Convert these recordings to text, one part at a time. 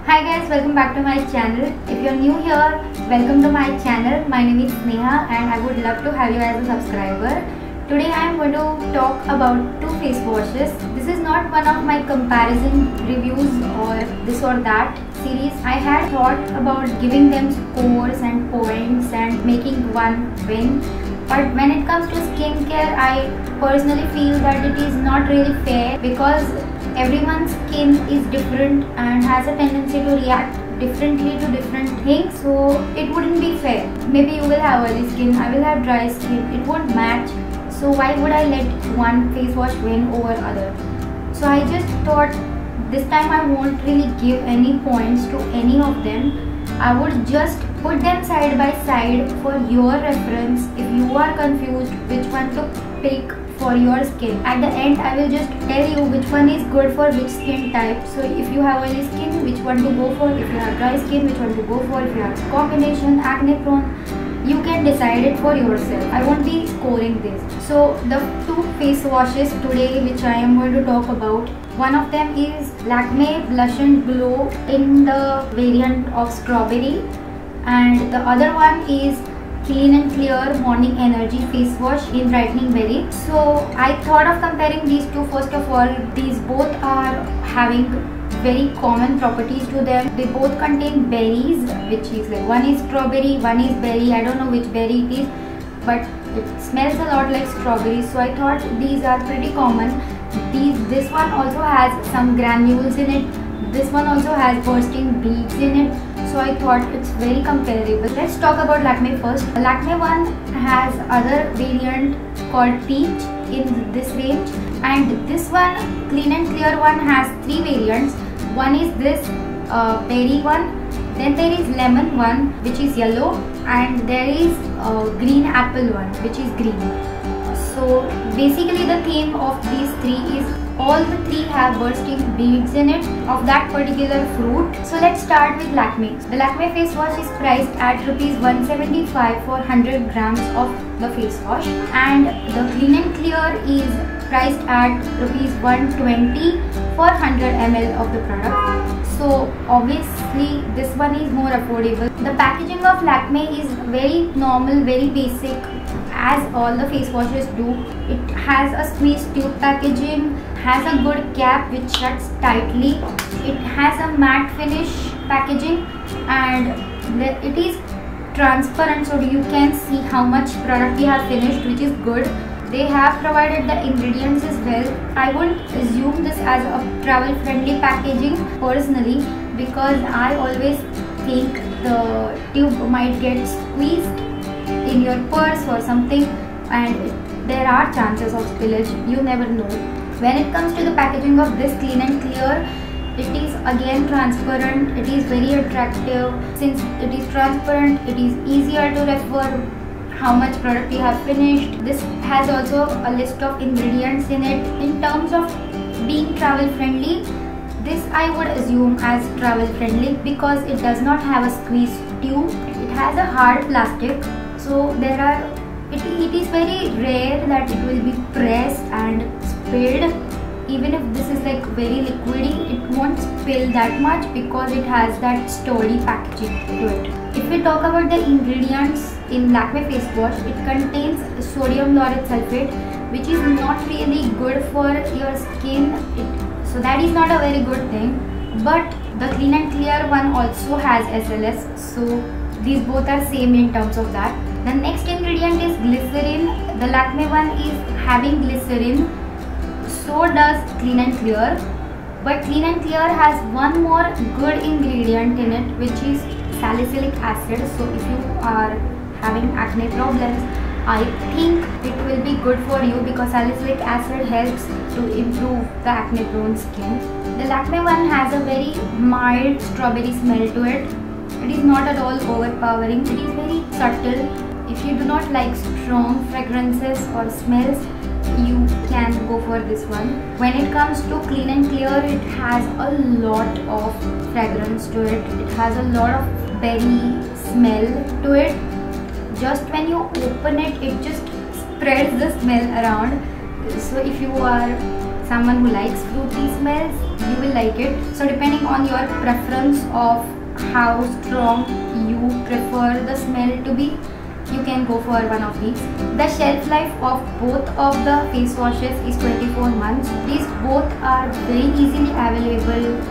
Hi guys, welcome back to my channel. If you're new here, welcome to my channel. My name is Sneha and I would love to have you as a subscriber. Today I am going to talk about two face washes. This is not one of my comparison reviews or this or that series. I had thought about giving them scores and points and making one win. But when it comes to skincare, I personally feel that it is not really fair because everyone's skin is different and has a tendency to react differently to different things, so it wouldn't be fair. Maybe you will have oily skin, I will have dry skin, it won't match. So why would I let one face wash win over other? So I just thought this time I won't really give any points to any of them. I would just put them side by side for your reference if you are confused which one to pick for your skin. At the end, I will just tell you which one is good for which skin type. So if you have oily skin, which one to go for. If you have dry skin, which one to go for. If you have combination, acne prone, you can decide it for yourself. I won't be scoring this. So the two face washes today which I am going to talk about, one of them is Lakme Blush and Glow in the variant of strawberry, and the other one is Clean and Clear Morning Energy Face Wash in Brightening Berry. So I thought of comparing these two. First of all, these both are having very common properties to them. They both contain berries, which is like one is strawberry, one is berry. I don't know which berry it is, but it smells a lot like strawberry. So I thought these are pretty common. This one also has some granules in it. This one also has bursting beads in it. So I thought it's very comparable. Let's talk about Lakme first. The Lakme one has other variant called Peach in this range, and this one, Clean and Clear one, has three variants. One is this berry one, then there is lemon one which is yellow, and there is green apple one which is green. So basically the theme of these three is all the three have bursting beads in it of that particular fruit. So let's start with Lakme. The Lakme face wash is priced at ₹175 for 100 grams of the face wash, and the Clean and Clear is priced at ₹120 for 100 ml of the product. So obviously this one is more affordable. The packaging of Lakme is very normal, very basic, as all the face washes do. It has a squeeze tube packaging, has a good cap which shuts tightly. It has a matte finish packaging, and it is transparent, so you can see how much product you have finished, which is good. They have provided the ingredients as well. I wouldn't assume this as a travel friendly packaging personally, because I always think the tube might get squeezed in your purse or something, and there are chances of spillage. You never know. When it comes to the packaging of this Clean and Clear, it is again transparent. It is very attractive. Since it is transparent, it is easier to refer how much product you have finished. This has also a list of ingredients in it. In terms of being travel friendly, this I would assume as travel friendly because it does not have a squeeze tube. It has a hard plastic, so it is very rare that it will be pressed and spilled. Even if this is like very liquidy, it won't spill that much because it has that sturdy packaging to it. If we talk about the ingredients in Lakme face wash, it contains sodium lauryl sulfate, which is not really good for your skin. So that is not a very good thing. But the Clean and Clear one also has SLS, so these both are same in terms of that. The next ingredient is glycerin. The Lakme one is having glycerin, so does Clean and Clear. But Clean and Clear has one more good ingredient in it, which is salicylic acid. So if you are having acne problems, I think it will be good for you because salicylic acid helps to improve the acne prone skin. The Lakme one has a very mild strawberry smell to it. It is not at all overpowering. It is very subtle. If you do not like strong fragrances or smells, you can go for this one. When it comes to Clean and Clear, it has a lot of fragrance to it. It has a lot of berry smell to it. Just when you open it, it just spreads the smell around. So if you are someone who likes fruity smells, you will like it. So depending on your preference of how strong you prefer the smell to be, you can go for one of these. The shelf life of both of the face washes is 24 months. These both are very easily available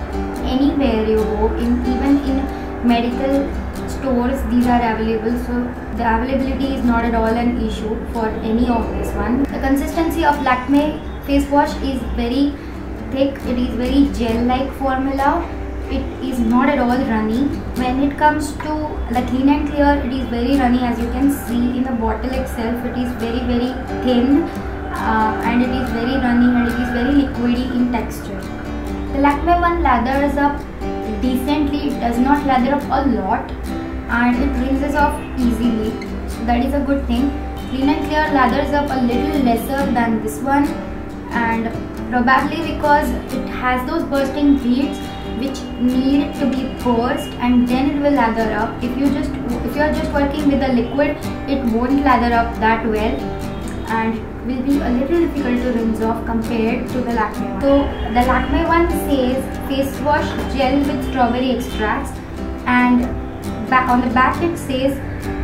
anywhere you go, even in medical stores these are available. So the availability is not at all an issue for any of this one. The consistency of Lakme face wash is very thick. It is very gel-like formula. It is not at all runny. When it comes to the Clean and Clear, it is very runny, as you can see in the bottle itself. It is very thin and it is very runny and it is very liquidy in texture. The Lakme one lathers up decently. It does not lather up a lot and it rinses off easily. So that is a good thing. Clean and Clear lathers up a little lesser than this one, and probably because it has those bursting beads which need to be burst and then it will lather up. If you are just working with the liquid, it won't lather up that well and will be a little difficult to rinse off compared to the Lakme one. So the Lakme one says face wash gel with strawberry extracts, and on the back it says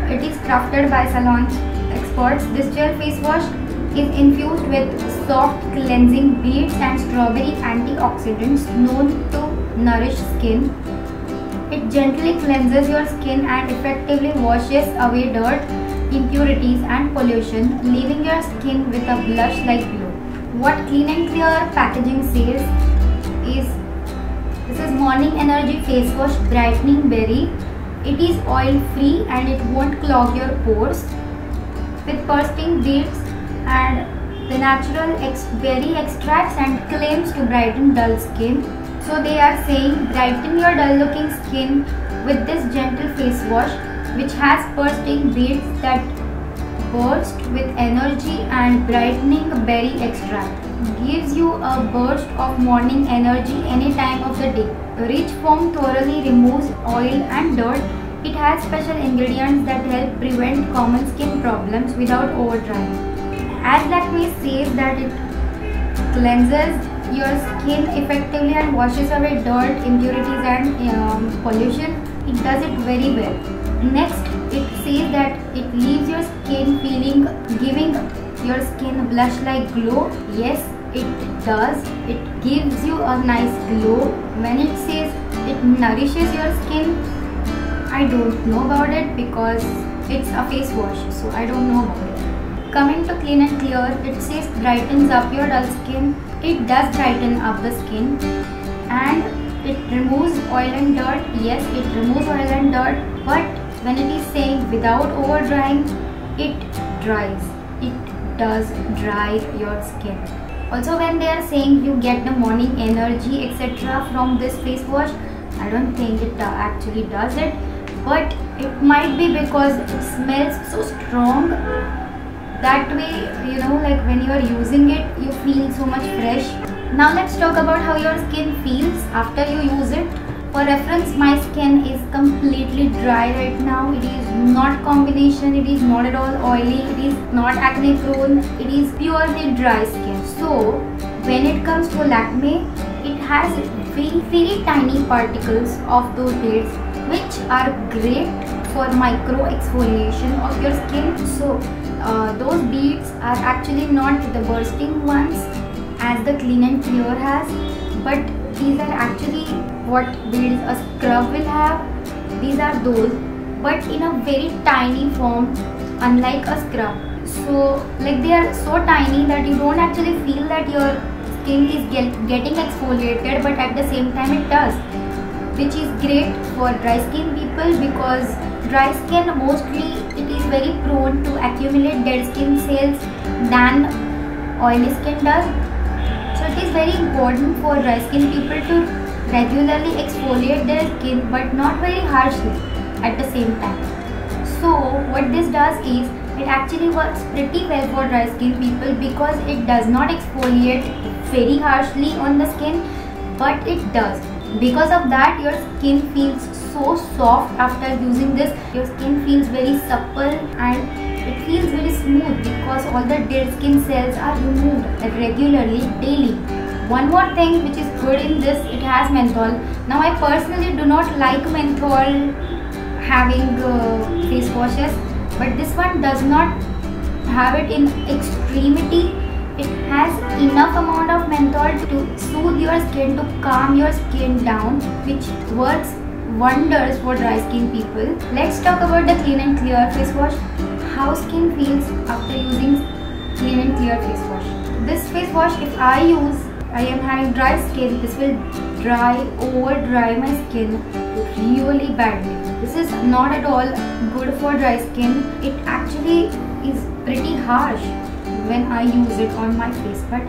it is crafted by salon experts. This gel face wash is infused with soft cleansing beads and strawberry antioxidants known to nourish skin. It gently cleanses your skin and effectively washes away dirt, impurities and pollution, leaving your skin with a blush-like glow. What Clean and Clear packaging says is, this is Morning Energy Face Wash Brightening Berry. It is oil-free and it won't clog your pores. With bursting beads and the natural berry extracts and claims to brighten dull skin. So they are saying brighten your dull looking skin with this gentle face wash which has bursting beads that burst with energy and brightening berry extract. Gives you a burst of morning energy any time of the day. The rich foam thoroughly removes oil and dirt. It has special ingredients that help prevent common skin problems without over drying. As Lakme says that it cleanses your skin effectively and washes away dirt, impurities and pollution, it does it very well. Next, it says that it leaves your skin giving your skin a blush-like glow. Yes, it does. It gives you a nice glow. When it says it nourishes your skin, I don't know about it because it's a face wash, so I don't know about it. Coming to Clean and Clear, it says brightens up your dull skin. It does brighten up the skin and it removes oil and dirt. Yes, it removes oil and dirt, but when it is saying without over drying, it dries. It does dry your skin. Also, when they are saying you get the morning energy etc. from this face wash, I don't think it actually does it, but it might be because it smells so strong. That way, like when you are using it, you feel so much fresh. Now let's talk about how your skin feels after you use it. For reference, my skin is completely dry right now. It is not combination, it is not at all oily, it is not acne prone, it is purely dry skin. So when it comes to Lakme, it has very tiny particles of those beads which are great for micro exfoliation of your skin. So those beads are actually not the bursting ones as the Clean and Clear has, but these are actually what beads a scrub will have. These are those, but in a very tiny form, unlike a scrub. So like they are so tiny that you don't actually feel that your skin is getting exfoliated, but at the same time it does, which is great for dry skin people because dry skin mostly it is very prone to accumulate dead skin cells than oily skin does. So it is very important for dry skin people to regularly exfoliate their skin, but not very harshly at the same time. So what this does is it actually works pretty well for dry skin people because it does not exfoliate very harshly on the skin, but it does. Because of that, your skin feels so soft after using this. Your skin feels very supple and it feels very smooth because all the dead skin cells are removed regularly, daily. One more thing which is good in this, it has menthol. Now I personally do not like menthol having face washes, but this one does not have it in extremity. It has enough amount of menthol to soothe your skin, to calm your skin down, which works wonders for dry skin people. Let's talk about the Clean and Clear face wash. How skin feels after using Clean and Clear face wash. This face wash, if I am having dry skin, this will over dry my skin really badly. This is not at all good for dry skin. It actually is pretty harsh when I use it on my face, but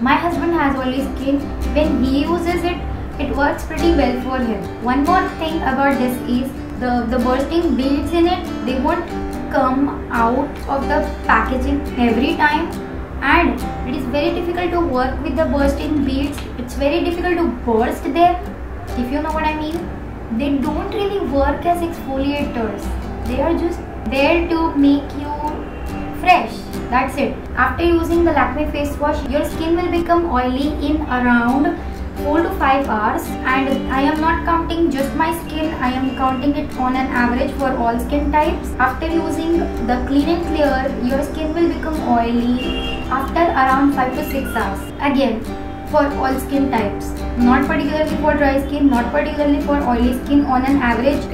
my husband has oily skin. When he uses it, it works pretty well for him. One more thing about this is the bursting beads in it, they won't come out of the packaging every time, and it is very difficult to work with the bursting beads. It's very difficult to burst there, if you know what I mean. They don't really work as exfoliators. They are just there to make you fresh. That's it. After using the Lakme face wash, your skin will become oily in around 4 to 5 hours, and I am not counting just my skin, I am counting it on an average for all skin types. After using the Clean and Clear, your skin will become oily after around 5 to 6 hours. Again, for all skin types, not particularly for dry skin, not particularly for oily skin. On an average,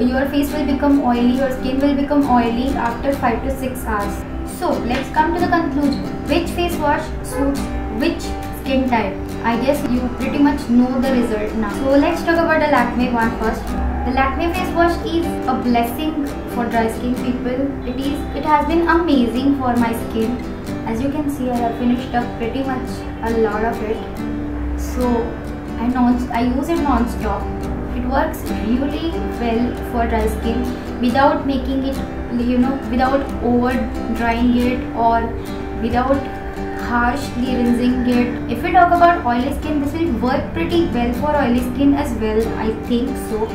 your face will become oily, your skin will become oily after 5 to 6 hours. So let's come to the conclusion. Which face wash suits which skin type? I guess you pretty much know the result now. So let's talk about the Lakme one first. The Lakme face wash is a blessing for dry skin people. It has been amazing for my skin. As you can see, I have finished up pretty much a lot of it. So I use it non-stop. It works really well for dry skin without making it, without over drying it or without harshly rinsing it. If we talk about oily skin, this will work pretty well for oily skin as well, I think so.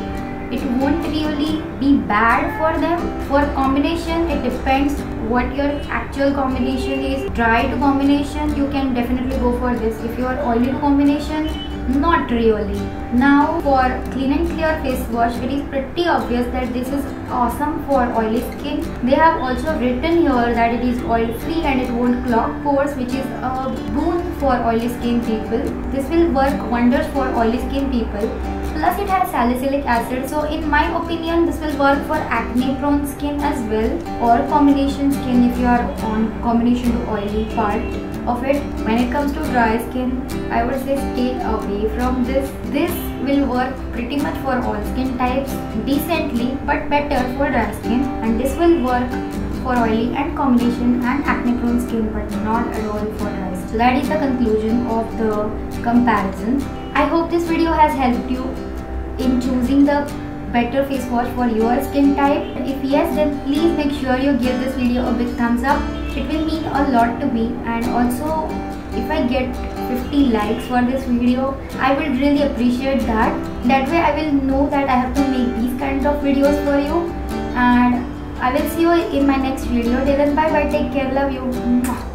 It won't really be bad for them. For combination, it depends what your actual combination is. Dry to combination, you can definitely go for this. If you are oily to combination, not really. Now for Clean and Clear face wash, it is pretty obvious that this is awesome for oily skin. They have also written here that it is oil free and it won't clog pores, which is a boon for oily skin people. This will work wonders for oily skin people. Plus it has salicylic acid, so in my opinion this will work for acne prone skin as well, or combination skin if you are on combination to oily part of it. When it comes to dry skin, I would say stay away from this. This will work pretty much for all skin types decently, but better for dry skin, and this will work for oily and combination and acne prone skin, but not at all for dry skin. So that is the conclusion of the comparison. I hope this video has helped you in choosing the better face wash for your skin type. If yes, then please make sure you give this video a big thumbs up. It will mean a lot to me, and also if I get 50 likes for this video, I will really appreciate that. That way I will know that I have to make these kinds of videos for you, and I will see you in my next video. Till then, bye bye, take care, love you.